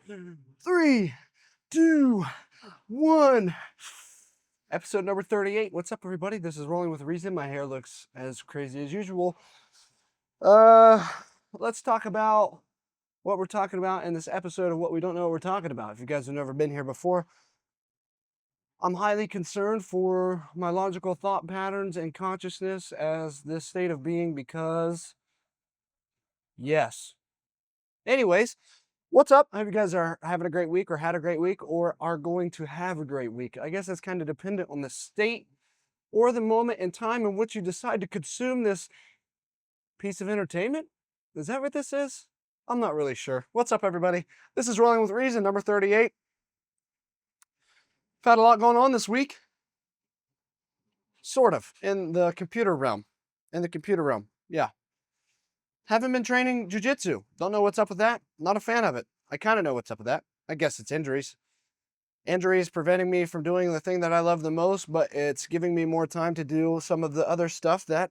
3, 2, 1. Episode number 38. What's up, everybody? This is Rolling with Reason. My hair looks as crazy as usual. Uh, let's talk about what we're talking about in this episode of what we don't know what we're talking about. If you guys have never been here before, I'm highly concerned for my logical thought patterns and consciousness as this state of being because, yes. Anyways, what's up? I hope you guys are having a great week or had a great week or are going to have a great week. I guess that's kind of dependent on the state or the moment in time in which you decide to consume this piece of entertainment. Is that what this is? I'm not really sure. What's up, everybody? This is Rolling with Reason, number 38. I've had a lot going on this week. Sort of, in the computer realm. Yeah. Haven't been training jujitsu. Don't know what's up with that. Not a fan of it. I kind of know what's up with that. I guess it's injuries. Injuries preventing me from doing the thing that I love the most, but it's giving me more time to do some of the other stuff that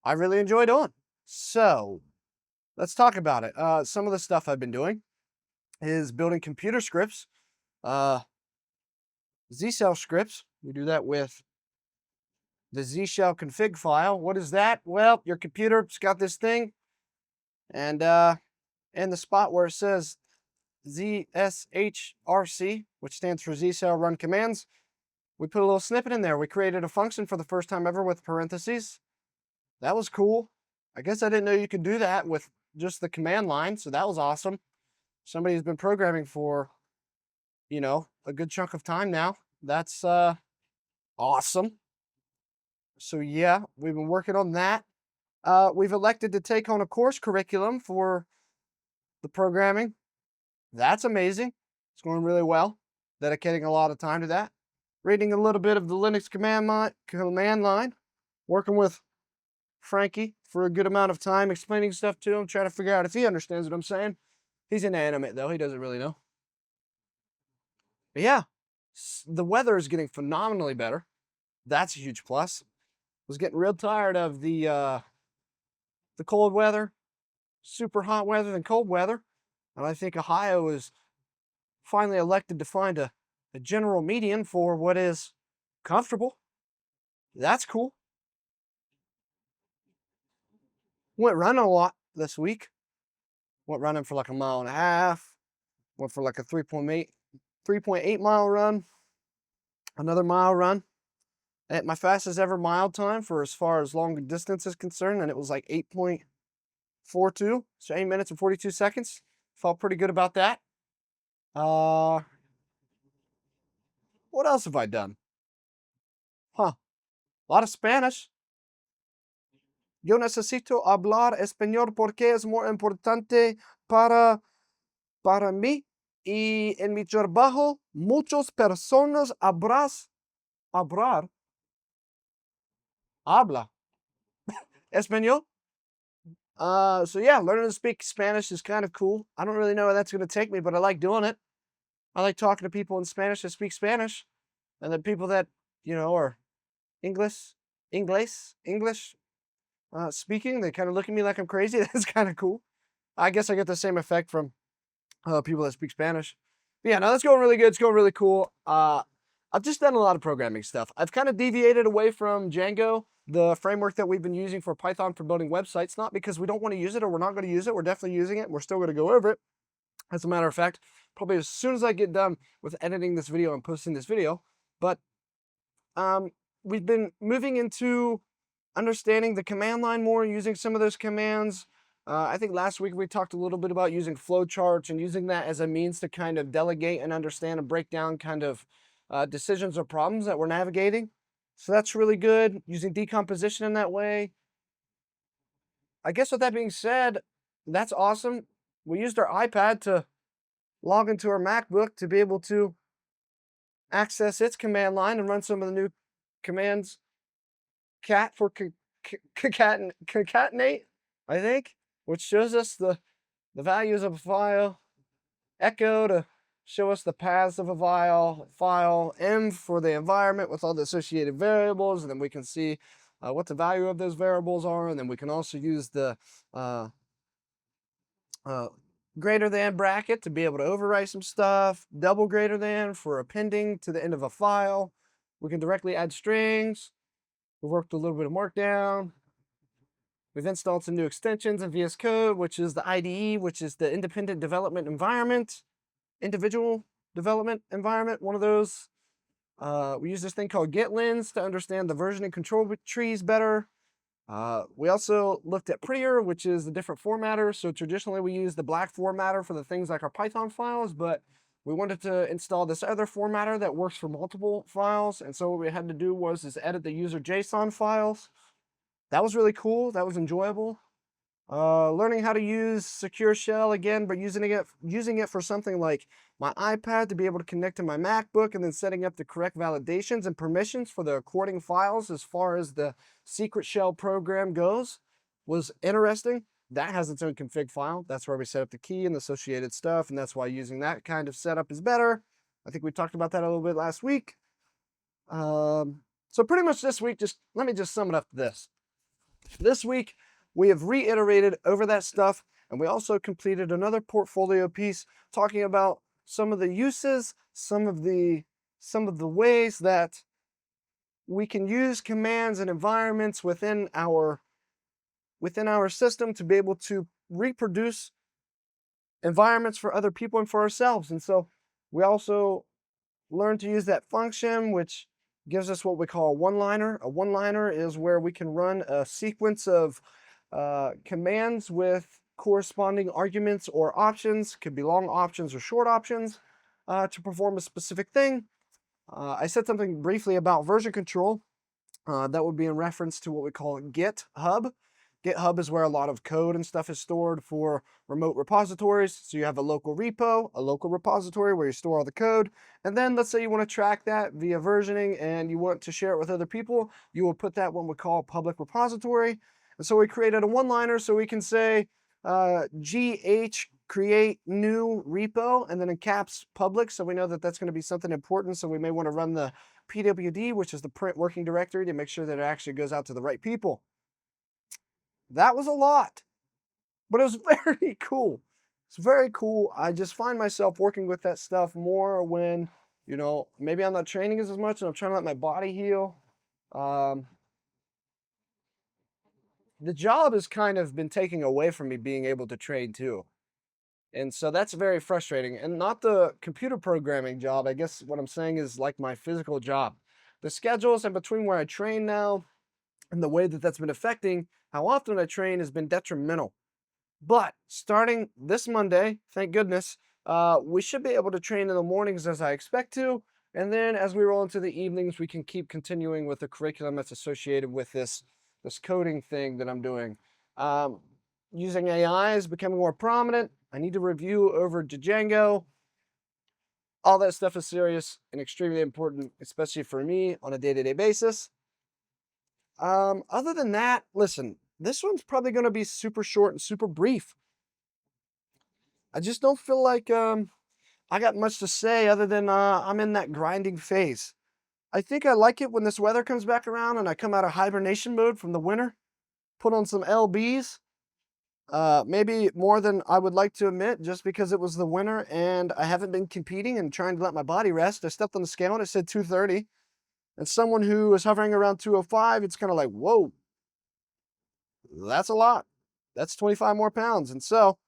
I really enjoy doing. So, let's talk about it. Some of the stuff I've been doing is building computer scripts, Z-Shell scripts. We do that with the Z-Shell config file. What is that? Well, your computer's got this thing, and in the spot where it says ZSHRC, which stands for Z-Shell run commands, we put a little snippet in there. We created a function for the first time ever with parentheses. That was cool. I guess I didn't know you could do that with just the command line, so that was awesome. Somebody's been programming for, a good chunk of time now. That's awesome. So yeah, we've been working on that. We've elected to take on a course curriculum for the programming. That's amazing. It's going really well. Dedicating a lot of time to that. Reading a little bit of the Linux command line. Working with Frankie for a good amount of time, explaining stuff to him, trying to figure out if he understands what I'm saying. He's inanimate, though. He doesn't really know. But yeah, the weather is getting phenomenally better. That's a huge plus. Was getting real tired of the cold weather, super hot weather than cold weather. And I think Ohio is finally elected to find a general median for what is comfortable. That's cool. Went running a lot this week. Went running for like 1.5 miles. Went for like a 3.8 mile run. Another mile run. At my fastest ever mile time for as far as long distance is concerned, and it was like 8.42, so 8 minutes and 42 seconds. Felt pretty good about that. What else have I done? A lot of Spanish. Yo necesito hablar español porque es muy importante para mí. Y en mi trabajo, muchas personas habla español. So yeah, learning to speak Spanish is kind of cool. I don't really know where that's going to take me, but I like doing it. I like talking to people in Spanish that speak Spanish, and the people that, are English speaking, they kind of look at me like I'm crazy. That's kind of cool. I guess I get the same effect from people that speak Spanish. But yeah, no, that's going really good. It's going really cool. I've just done a lot of programming stuff. I've kind of deviated away from Django, the framework that we've been using for Python for building websites, not because we don't want to use it or we're not going to use it. We're definitely using it. We're still going to go over it. As a matter of fact, probably as soon as I get done with editing this video and posting this video. But we've been moving into understanding the command line more, using some of those commands. I think last week we talked a little bit about using flowcharts and using that as a means to kind of delegate and understand and break down kind of decisions or problems that we're navigating. So that's really good, using decomposition in that way. I guess with that being said, that's awesome. We used our iPad to log into our MacBook to be able to access its command line and run some of the new commands. Cat for concatenate, I think, which shows us the values of a file. Echo to show us the paths of a file. M for the environment with all the associated variables, and then we can see what the value of those variables are, and then we can also use the greater than bracket to be able to overwrite some stuff, double greater than for appending to the end of a file. We can directly add strings. We've worked a little bit of Markdown. We've installed some new extensions in VS Code, which is the IDE, which is the independent development environment, individual development environment, one of those. We use this thing called GitLens to understand the versioning control trees better. We also looked at Prettier, which is the different formatter. So traditionally we use the black formatter for the things like our Python files, but we wanted to install this other formatter that works for multiple files. And so what we had to do was edit the user JSON files. That was really cool. That was enjoyable. Learning how to use Secure Shell again, but using it for something like my iPad to be able to connect to my MacBook, and then setting up the correct validations and permissions for the recording files as far as the secret shell program goes was interesting. That has its own config file. That's where we set up the key and the associated stuff, and that's why using that kind of setup is better. I think we talked about that a little bit last week. So pretty much this week, let me sum it up to this. This week, we have reiterated over that stuff, and we also completed another portfolio piece talking about some of the uses, some of the ways that we can use commands and environments within our system to be able to reproduce environments for other people and for ourselves. And so we also learned to use that function, which gives us what we call a one-liner. A one-liner is where we can run a sequence of commands with corresponding arguments or options, could be long options or short options, to perform a specific thing. I said something briefly about version control. That would be in reference to what we call GitHub. GitHub is where a lot of code and stuff is stored for remote repositories. So you have a local repo, a local repository where you store all the code. And then let's say you want to track that via versioning and you want to share it with other people. You will put that what we call public repository. And so we created a one-liner so we can say gh create new repo and then in caps public. So we know that that's going to be something important. So we may want to run the pwd, which is the print working directory, to make sure that it actually goes out to the right people. That was a lot, but it was very cool. It's very cool. I just find myself working with that stuff more when, maybe I'm not training as much and I'm trying to let my body heal. The job has kind of been taking away from me being able to train too. And so that's very frustrating. And not the computer programming job. I guess what I'm saying is like my physical job. The schedules in between where I train now and the way that that's been affecting how often I train has been detrimental. But starting this Monday, thank goodness, we should be able to train in the mornings as I expect to. And then as we roll into the evenings, we can keep continuing with the curriculum that's associated with this coding thing that I'm doing. Using AI is becoming more prominent. I need to review over Django. All that stuff is serious and extremely important, especially for me on a day-to-day basis. Other than that, listen, this one's probably going to be super short and super brief. I just don't feel like I got much to say other than I'm in that grinding phase. I think I like it when this weather comes back around and I come out of hibernation mode from the winter, put on some LBs, maybe more than I would like to admit, just because it was the winter and I haven't been competing and trying to let my body rest. I stepped on the scale and it said 230. And someone who is hovering around 205, it's kind of like, whoa, that's a lot. That's 25 more pounds. And so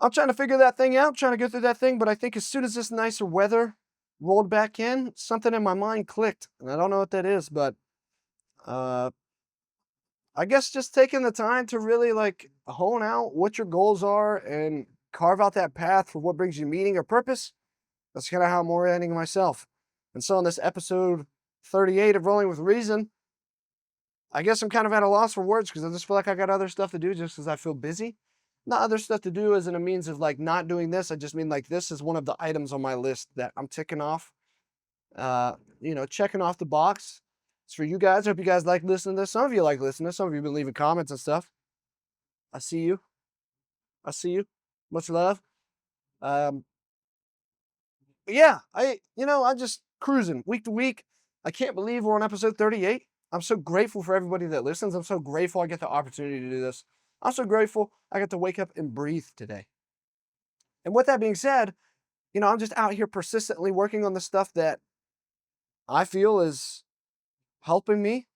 I'm trying to figure that thing out, trying to go through that thing. But I think as soon as this nicer weather rolled back in, something in my mind clicked. And I don't know what that is, but I guess just taking the time to really like hone out what your goals are and carve out that path for what brings you meaning or purpose. That's kind of how I'm orienting myself. And so on this episode 38 of Rolling with Reason, I guess I'm kind of at a loss for words because I just feel like I got other stuff to do just because I feel busy. Not other stuff to do as in a means of like not doing this. I just mean like this is one of the items on my list that I'm ticking off. Checking off the box. It's for you guys. I hope you guys like listening to this. Some of you like listening to this. Some of you have been leaving comments and stuff. I see you. Much love. Yeah, I'm just cruising week to week. I can't believe we're on episode 38. I'm so grateful for everybody that listens. I'm so grateful I get the opportunity to do this. I'm so grateful I got to wake up and breathe today. And with that being said, I'm just out here persistently working on the stuff that I feel is helping me.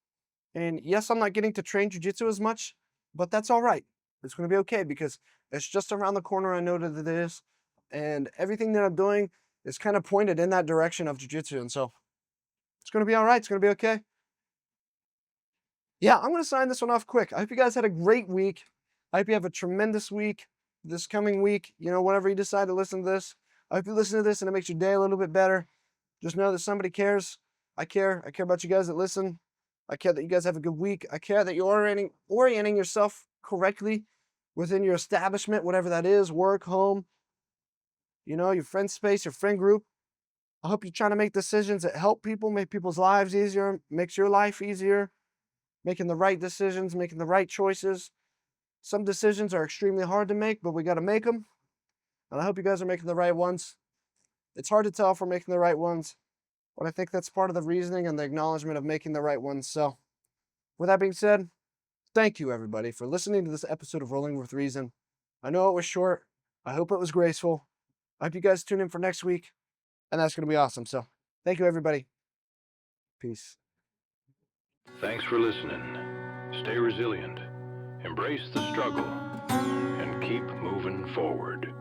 And yes, I'm not getting to train jujitsu as much, but that's all right. It's going to be okay because it's just around the corner. I know that it is. And everything that I'm doing is kind of pointed in that direction of jujitsu. And so it's going to be all right. It's going to be okay. Yeah, I'm going to sign this one off quick. I hope you guys had a great week. I hope you have a tremendous week this coming week. Whenever you decide to listen to this, I hope you listen to this and it makes your day a little bit better. Just know that somebody cares. I care. I care about you guys that listen. I care that you guys have a good week. I care that you're orienting yourself correctly within your establishment, whatever that is, work, home, your friend space, your friend group. I hope you're trying to make decisions that help people, make people's lives easier, makes your life easier, making the right decisions, making the right choices. Some decisions are extremely hard to make, but we got to make them. And I hope you guys are making the right ones. It's hard to tell if we're making the right ones, but I think that's part of the reasoning and the acknowledgement of making the right ones. So, with that being said, thank you everybody for listening to this episode of Rolling with Reason. I know it was short. I hope it was graceful. I hope you guys tune in for next week, and that's going to be awesome. So, thank you everybody. Peace. Thanks for listening. Stay resilient, embrace the struggle, and keep moving forward.